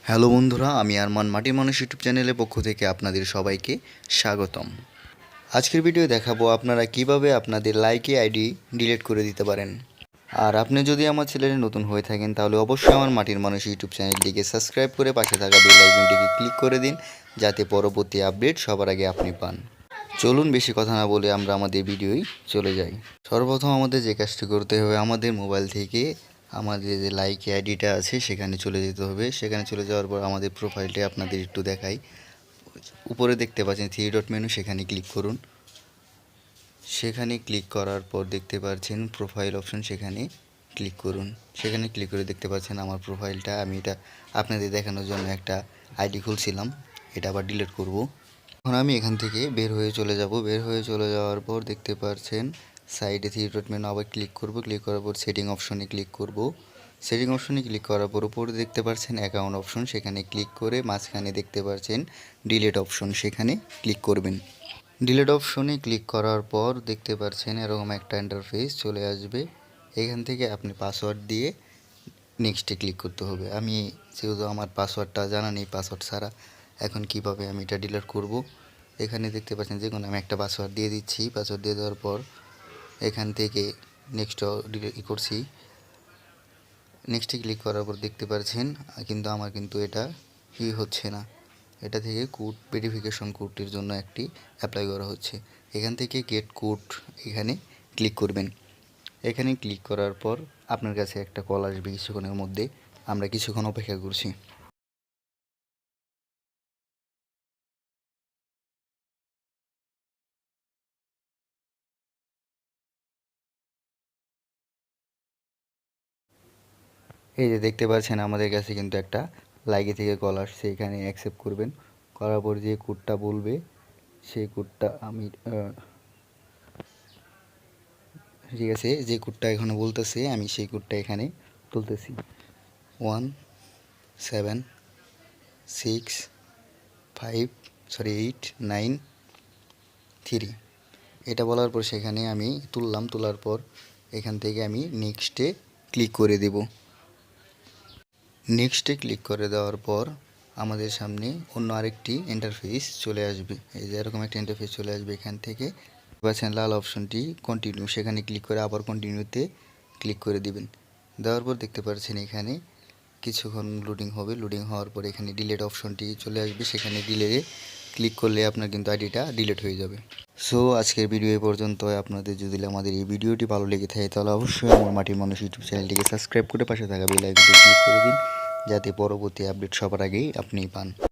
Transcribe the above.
Hello বন্ধুরা, আমি আরমান মাটির মানুষ ইউটিউব চ্যানেলের পক্ষ থেকে আপনাদের সবাইকে স্বাগতম। আজকের ভিডিও দেখাবো আপনারা কিভাবে আপনাদের লাইকি আইডি ডিলিট করে দিতে পারেন। আর আপনি যদি আমার চ্যানেলে নতুন হয়ে থাকেন তাহলে অবশ্যই আমার মাটির মানুষ ইউটিউব চ্যানেলটিকে সাবস্ক্রাইব করে পাশে থাকা বেল আইকনটিকে ক্লিক করে দিন, যাতে পরবর্তী আপডেট সবার আগে আপনি পান। চলুন বেশি কথা না বলে আমরা আমাদের ভিডিওই চলে যাই। সর্বপ্রথম আমাদের যে কাজটি করতে হবে, আমাদের মোবাইল থেকে আমাদের যে লাইকি আইডিটা আছে সেখানে চলে যেতে হবে। সেখানে চলে যাওয়ার পর আমাদের প্রোফাইলটা আপনাদের একটু দেখাই। উপরে দেখতে পাচ্ছেন 3 ডট মেনু, সেখানে ক্লিক করুন। সেখানে ক্লিক করার পর দেখতে পাচ্ছেন প্রোফাইল অপশন, সেখানে ক্লিক করুন। সেখানে ক্লিক করে দেখতে পাচ্ছেন আমার প্রোফাইলটা। আমি এটা আপনাদের দেখানোর জন্য একটা আইডি খুলছিলাম, এটা আবার ডিলিট করব। এখন আমি এখান থেকে বের হয়ে চলে যাব। বের হয়ে চলে যাওয়ার পর দেখতে পাচ্ছেন সাইডে 3 ডট মেনু, আবার ক্লিক করব। ক্লিক করার পর সেটিং অপশনে ক্লিক করব। সেটিং অপশনে ক্লিক করার পর উপরে দেখতে পাচ্ছেন অ্যাকাউন্ট অপশন, সেখানে ক্লিক করে মাঝখানে দেখতে পাচ্ছেন ডিলিট অপশন, সেখানে ক্লিক করবেন। ডিলিট অপশনে ক্লিক করার পর দেখতে পাচ্ছেন এরকম একটা ইন্টারফেস চলে আসবে। এখান থেকে আপনি পাসওয়ার্ড দিয়ে নেক্সটে ক্লিক করতে হবে। আমি যেহেতু আমার পাসওয়ার্ডটা জানা নেই, পাসওয়ার্ড ছাড়া এখন কিভাবে আমি এটা ডিলিট করব। এখানে দেখতে পাচ্ছেন যে কোনো আমি একটা পাসওয়ার্ড দিয়ে দিচ্ছি। পাসওয়ার্ড দিয়ে দেওয়ার পর এখান থেকে নেক্সট ডিলিট করছি। নেক্সটে ক্লিক করার পর দেখতে পাচ্ছেন কিন্তু আমার এটা হচ্ছে না। এটা থেকে কোড ভেরিফিকেশন কোডটির জন্য একটি অ্যাপ্লাই করা হচ্ছে। এখান থেকে গেট কোড এখানে ক্লিক করবেন। এখানে ক্লিক করার পর আপনার কাছে একটা কল আসবে কিছুক্ষণের মধ্যে। আমরা কিছুক্ষণ অপেক্ষা করছি। এই যে দেখতে পাচ্ছেন আমাদের কাছে কিন্তু একটা লাইকি থেকে কল আসছে, এখানে অ্যাকসেপ্ট করবেন। করার পর যে কোডটা বলবে সেই কোডটা আমি ঠিক আছে, যে কোডটা এখানে বলতেছে আমি সেই কোডটা এখানে তুলতেছি। 1765 893। এটা বলার পর সেখানে আমি তুললাম। তোলার পর এখান থেকে আমি নেক্সটে ক্লিক করে দেব। নেক্সটে ক্লিক করে দেওয়ার পর আমাদের সামনে অন্য আরেকটি ইন্টারফেস চলে আসবে। এই যে এরকম একটা ইন্টারফেস চলে আসবে। এখান থেকে পাচ্ছেন লাল অপশনটি কন্টিনিউ, সেখানে ক্লিক করে আবার কন্টিনিউতে ক্লিক করে দিবেন। দেওয়ার পর দেখতে পাচ্ছেন এখানে কিছুক্ষণ লোডিং হবে। লোডিং হওয়ার পর এখানে ডিলিট অপশনটি চলে আসবে, সেখানে ডিলিটে ক্লিক করলে আপনার কিন্তু আইডিটা ডিলিট হয়ে যাবে। সো আজকের ভিডিও এই পর্যন্ত। আপনাদের যদি আমাদের এই ভিডিওটি ভালো লেগে থাকে তাহলে অবশ্যই আমার মাটির মানুষ ইউটিউব চ্যানেলটিকে সাবস্ক্রাইব করে পাশে থাকা বেল আইকনটি ক্লিক করে দিন, যাতে পরবর্তী আপডেট সবার আগেই আপনি পান।